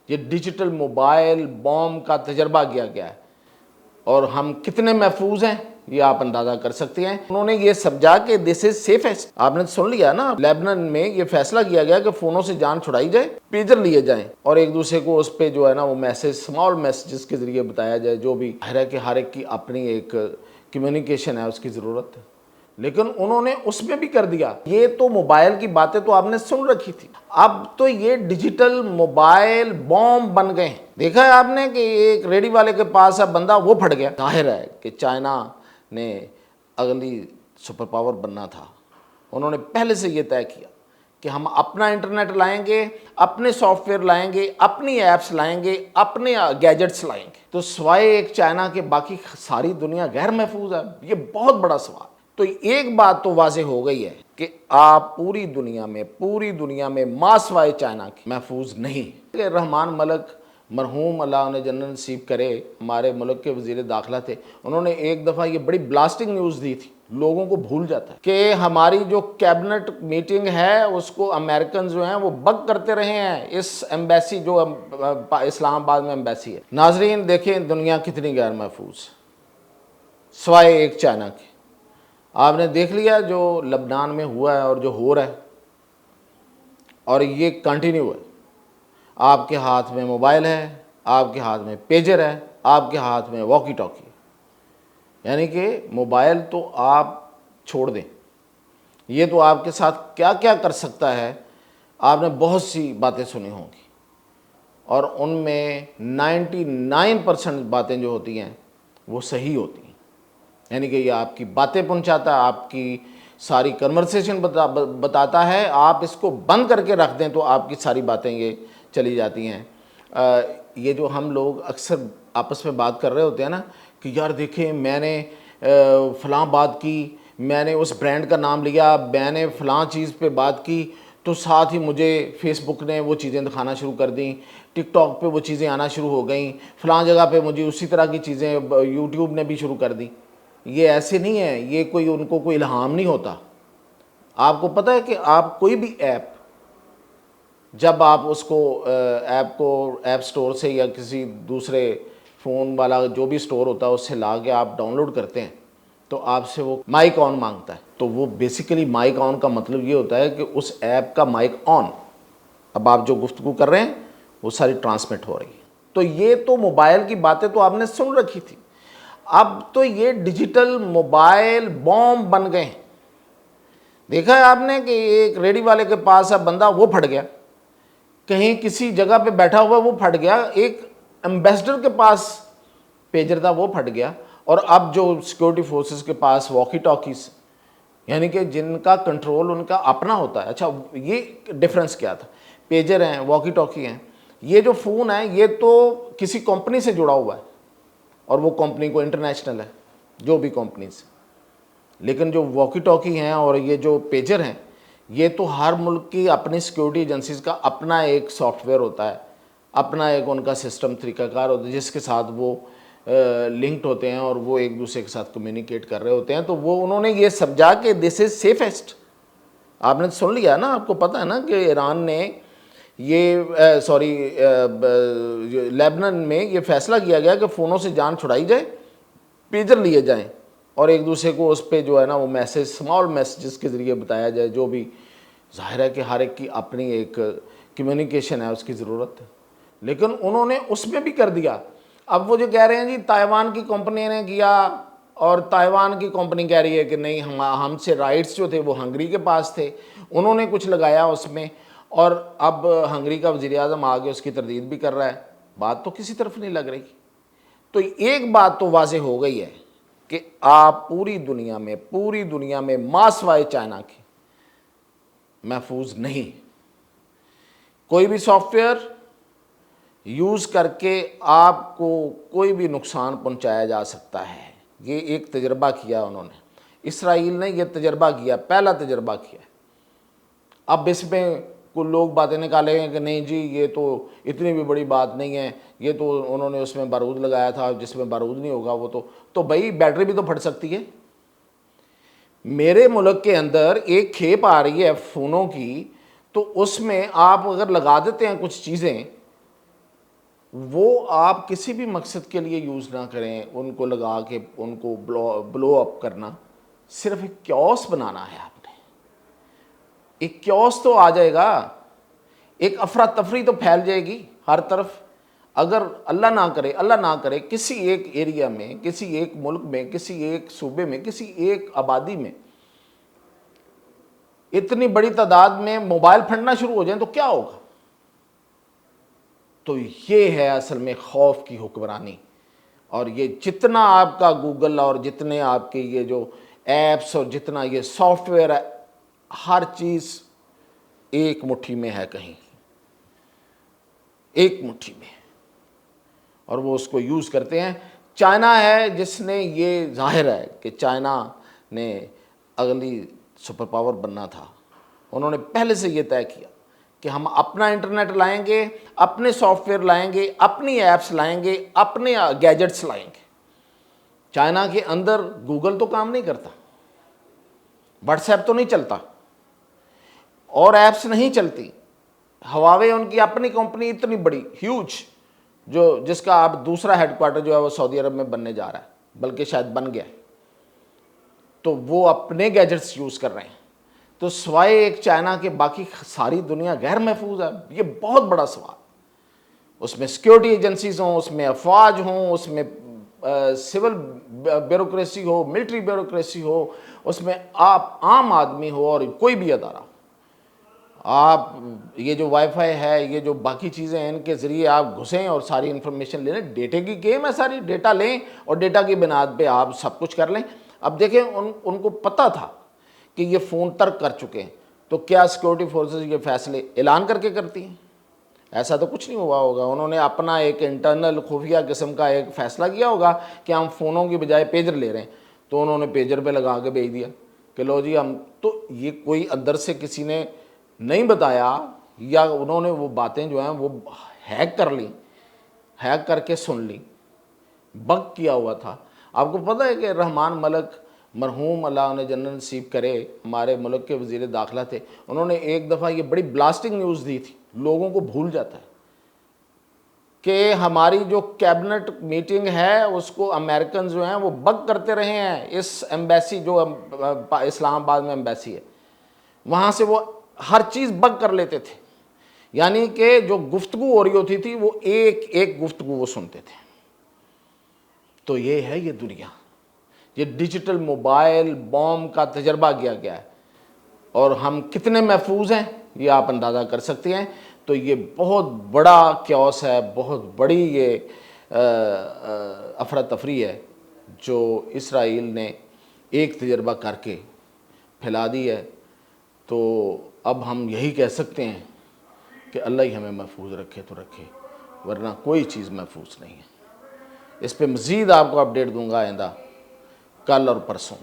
یہ digital mobile boom کا تجربہ کیا گیا ہے، اور ہم کتنے محفوظ ہیں یہ آپ اندازہ کر سکتے ہیں۔ انہوں نے یہ سمجھا کہ دس از سیفسٹ۔ آپ نے سن لیا نا، لیبنان میں یہ فیصلہ کیا گیا کہ فونوں سے جان چھڑائی جائے، پیجر لیے جائیں، اور ایک دوسرے کو اس پہ جو ہے نا وہ میسج، اسمال میسیجز کے ذریعے بتایا جائے، جو بھی ہے کہ ہر ایک کی اپنی ایک کمیونیکیشن ہے، اس کی ضرورت ہے۔ لیکن انہوں نے اس میں بھی کر دیا۔ یہ تو موبائل کی باتیں تو آپ نے سن رکھی تھی، اب تو یہ ڈیجیٹل موبائل بوم بن گئے ہیں۔ دیکھا ہے آپ نے کہ ایک ریڈی والے کے پاس اب بندہ وہ پھٹ گیا۔ ظاہر ہے کہ چائنا نے اگلی سپر پاور بننا تھا۔ انہوں نے پہلے سے یہ طے کیا کہ ہم اپنا انٹرنیٹ لائیں گے، اپنے سافٹ ویئر لائیں گے، اپنی ایپس لائیں گے، اپنے گیجٹس لائیں گے۔ تو سوائے ایک چائنا کے باقی ساری دنیا غیر محفوظ ہے؟ یہ بہت بڑا سوال۔ تو ایک بات تو واضح ہو گئی ہے کہ آپ پوری دنیا میں ماں سوائے چائنا کے محفوظ نہیں۔ رحمان ملک مرحوم، اللہ انہیں جنت نصیب کرے، ہمارے ملک کے وزیر داخلہ تھے، انہوں نے ایک دفعہ یہ بڑی بلاسٹنگ نیوز دی تھی، لوگوں کو بھول جاتا ہے کہ ہماری جو کیبنٹ میٹنگ ہے اس کو امریکنز جو ہیں وہ بگ کرتے رہے ہیں، اس ایمبیسی جو اسلام آباد میں ایمبیسی ہے۔ ناظرین دیکھیں دنیا کتنی غیر محفوظ سوائے ایک چائنا کے۔ آپ نے دیکھ لیا جو لبنان میں ہوا ہے اور جو ہو رہا ہے، اور یہ کنٹینیو ہے۔ آپ کے ہاتھ میں موبائل ہے، آپ کے ہاتھ میں پیجر ہے، آپ کے ہاتھ میں واکی ٹاکی ہے، یعنی کہ موبائل تو آپ چھوڑ دیں، یہ تو آپ کے ساتھ کیا کیا کر سکتا ہے۔ آپ نے بہت سی باتیں سنی ہوں گی، اور ان میں 99% باتیں جو ہوتی ہیں وہ صحیح ہوتی ہیں، یعنی کہ یہ آپ کی باتیں پہنچاتا ہے، آپ کی ساری کنورسیشن بتاتا ہے۔ آپ اس کو بند کر کے رکھ دیں تو آپ کی ساری باتیں یہ چلی جاتی ہیں۔ یہ جو ہم لوگ اکثر آپس میں بات کر رہے ہوتے ہیں نا کہ یار دیکھیں میں نے فلاں بات کی، میں نے اس برانڈ کا نام لیا، میں نے فلاں چیز پہ بات کی، تو ساتھ ہی مجھے فیس بک نے وہ چیزیں دکھانا شروع کر دیں، ٹک ٹاک پہ وہ چیزیں آنا شروع ہو گئیں، فلاں جگہ پہ مجھے اسی طرح کی چیزیں یوٹیوب نے بھی شروع کر دی۔ یہ ایسے نہیں ہے، یہ کوئی ان کو کوئی الہام نہیں ہوتا۔ آپ کو پتہ ہے کہ آپ کوئی بھی ایپ جب آپ اس کو ایپ سٹور سے یا کسی دوسرے فون والا جو بھی سٹور ہوتا ہے اس سے لا کے آپ ڈاؤن لوڈ کرتے ہیں تو آپ سے وہ مائک آن مانگتا ہے۔ تو وہ بیسیکلی مائک آن کا مطلب یہ ہوتا ہے کہ اس ایپ کا مائک آن، اب آپ جو گفتگو کر رہے ہیں وہ ساری ٹرانسمٹ ہو رہی ہے۔ تو یہ تو موبائل کی باتیں تو آپ نے سن رکھی تھی، اب تو یہ ڈیجیٹل موبائل بوم بن گئے ہیں۔ دیکھا ہے آپ نے کہ ایک ریڈی والے کے پاس اب بندہ وہ پھٹ گیا، کہیں کسی جگہ پہ بیٹھا ہوا وہ پھٹ گیا، ایک ایمبیسڈر کے پاس پیجر تھا وہ پھٹ گیا، اور اب جو سیکورٹی فورسز کے پاس واکی ٹاکیز، یعنی کہ جن کا کنٹرول ان کا اپنا ہوتا ہے۔ اچھا یہ ڈیفرنس کیا تھا؟ پیجر ہیں، واکی ٹاکی ہیں، یہ جو فون ہے یہ تو کسی کمپنی سے جڑا ہوا ہے، اور وہ کمپنی کو انٹرنیشنل ہے جو بھی کمپنیز، لیکن جو واکی ٹاکی ہیں اور یہ جو پیجر ہیں یہ تو ہر ملک کی اپنی سیکورٹی ایجنسیز کا اپنا ایک سافٹ ویئر ہوتا ہے، اپنا ایک ان کا سسٹم طریقہ کار ہوتا ہے جس کے ساتھ وہ لنکڈ ہوتے ہیں اور وہ ایک دوسرے کے ساتھ کمیونیکیٹ کر رہے ہوتے ہیں۔ تو وہ انہوں نے یہ سمجھا کہ دس از سیفسٹ۔ آپ نے سن لیا نا، آپ کو پتہ ہے نا کہ ایران نے لیبنان میں یہ فیصلہ کیا گیا کہ فونوں سے جان چھڑائی جائے، پیجر لیے جائیں، اور ایک دوسرے کو اس پہ جو ہے نا وہ میسج، اسمال میسیجز کے ذریعے بتایا جائے، جو بھی ظاہر ہے کہ ہر ایک کی اپنی ایک کمیونیکیشن ہے، اس کی ضرورت ہے۔ لیکن انہوں نے اس میں بھی کر دیا۔ اب وہ جو کہہ رہے ہیں جی تائیوان کی کمپنی نے کیا، اور تائیوان کی کمپنی کہہ رہی ہے کہ نہیں ہم سے رائٹس جو تھے وہ ہنگری کے پاس تھے، انہوں نے کچھ لگایا اس میں، اور اب ہنگری کا وزیر اعظم آگے اس کی تردید بھی کر رہا ہے۔ بات تو کسی طرف نہیں لگ رہی۔ تو ایک بات تو واضح ہو گئی ہے کہ آپ پوری دنیا میں ماں سوائے چائنا کے محفوظ نہیں۔ کوئی بھی سافٹ ویئر یوز کر کے آپ کو کوئی بھی نقصان پہنچایا جا سکتا ہے۔ یہ ایک تجربہ کیا انہوں نے، اسرائیل نے یہ تجربہ کیا، پہلا تجربہ کیا۔ اب اس میں کچھ لوگ باتیں نکالیں گے کہ نہیں جی یہ تو اتنی بھی بڑی بات نہیں ہے، یہ تو انہوں نے اس میں بارود لگایا تھا، جس میں بارود نہیں ہوگا وہ تو بھائی بیٹری بھی تو پھٹ سکتی ہے۔ میرے ملک کے اندر ایک کھیپ آ رہی ہے فونوں کی، تو اس میں آپ اگر لگا دیتے ہیں کچھ چیزیں وہ آپ کسی بھی مقصد کے لیے یوز نہ کریں، ان کو لگا کے ان کو بلو اپ کرنا، صرف ایک کیوس بنانا ہے آپ نے۔ ایک کیوس تو آ جائے گا، ایک افراتفری تو پھیل جائے گی ہر طرف۔ اگر اللہ نہ کرے کسی ایک ایریا میں، کسی ایک ملک میں، کسی ایک صوبے میں، کسی ایک آبادی میں اتنی بڑی تعداد میں موبائل پھٹنا شروع ہو جائیں تو کیا ہوگا؟ تو یہ ہے اصل میں خوف کی حکمرانی۔ اور یہ جتنا آپ کا گوگل اور جتنے آپ کے یہ جو ایپس اور جتنا یہ سافٹ ویئر ہے، ہر چیز ایک مٹھی میں ہے، کہیں ایک مٹھی میں، اور وہ اس کو یوز کرتے ہیں۔ چائنا ہے جس نے، یہ ظاہر ہے کہ چائنا نے اگلی سپر پاور بننا تھا، انہوں نے پہلے سے یہ طے کیا کہ ہم اپنا انٹرنیٹ لائیں گے، اپنے سافٹ ویئر لائیں گے، اپنی ایپس لائیں گے، اپنے گیجٹس لائیں گے۔ چائنا کے اندر گوگل تو کام نہیں کرتا، واٹس ایپ تو نہیں چلتا، اور ایپس نہیں چلتی۔ ہواوے ان کی اپنی کمپنی اتنی بڑی ہیوج، جس کا اب دوسرا ہیڈ کوارٹر جو ہے وہ سعودی عرب میں بننے جا رہا ہے، بلکہ شاید بن گیا ہے، تو وہ اپنے گیجٹس یوز کر رہے ہیں۔ تو سوائے ایک چائنا کے باقی ساری دنیا غیر محفوظ ہے۔ یہ بہت بڑا سوال، اس میں سیکیورٹی ایجنسیز ہوں، اس میں افواج ہوں، اس میں سول بیوروکریسی ہو، ملٹری بیوروکریسی ہو، اس میں آپ عام آدمی ہو اور کوئی بھی ادارہ ہو، آپ یہ جو وائی فائی ہے، یہ جو باقی چیزیں ہیں، ان کے ذریعے آپ گھسیں اور ساری انفارمیشن لے لیں۔ ڈیٹے کی گیم ہے ساری، ڈیٹا لیں اور ڈیٹا کی بنیاد پہ آپ سب کچھ کر لیں۔ اب دیکھیں ان کو پتہ تھا کہ یہ فون ترک کر چکے ہیں، تو کیا سیکورٹی فورسز یہ فیصلے اعلان کر کے کرتی ہیں؟ ایسا تو کچھ نہیں ہوا ہوگا۔ انہوں نے اپنا ایک انٹرنل خفیہ قسم کا ایک فیصلہ کیا ہوگا کہ ہم فونوں کی بجائے پیجر لے رہے ہیں، تو انہوں نے پیجر پہ لگا کے بھیج دیا کہ لو جی ہم تو۔ یہ کوئی اندر سے کسی نے نہیں بتایا، یا انہوں نے وہ باتیں جو ہیں وہ ہیک کر لیں، ہیک کر کے سن لی، بگ کیا ہوا تھا۔ آپ کو پتہ ہے کہ رحمان ملک مرحوم، اللہ انہیں جنت نصیب کرے، ہمارے ملک کے وزیر داخلہ تھے، انہوں نے ایک دفعہ یہ بڑی بلاسٹنگ نیوز دی تھی، لوگوں کو بھول جاتا ہے، کہ ہماری جو کیبنٹ میٹنگ ہے اس کو امریکنز جو ہیں وہ بگ کرتے رہے ہیں۔ اس ایمبیسی جو اسلام آباد میں ایمبیسی ہے، وہاں سے وہ ہر چیز بگ کر لیتے تھے، یعنی کہ جو گفتگو ہو رہی ہوتی تھی وہ ایک ایک گفتگو وہ سنتے تھے۔ تو یہ ہے یہ دنیا، یہ ڈیجیٹل موبائل بوم کا تجربہ کیا گیا ہے، اور ہم کتنے محفوظ ہیں یہ آپ اندازہ کر سکتے ہیں۔ تو یہ بہت بڑا کیوس ہے، بہت بڑی یہ افراتفری ہے جو اسرائیل نے ایک تجربہ کر کے پھیلا دی ہے۔ تو اب ہم یہی کہہ سکتے ہیں کہ اللہ ہی ہمیں محفوظ رکھے تو رکھے، ورنہ کوئی چیز محفوظ نہیں ہے۔ اس پہ مزید آپ کو اپڈیٹ دوں گا آئندہ، کل اور پرسوں۔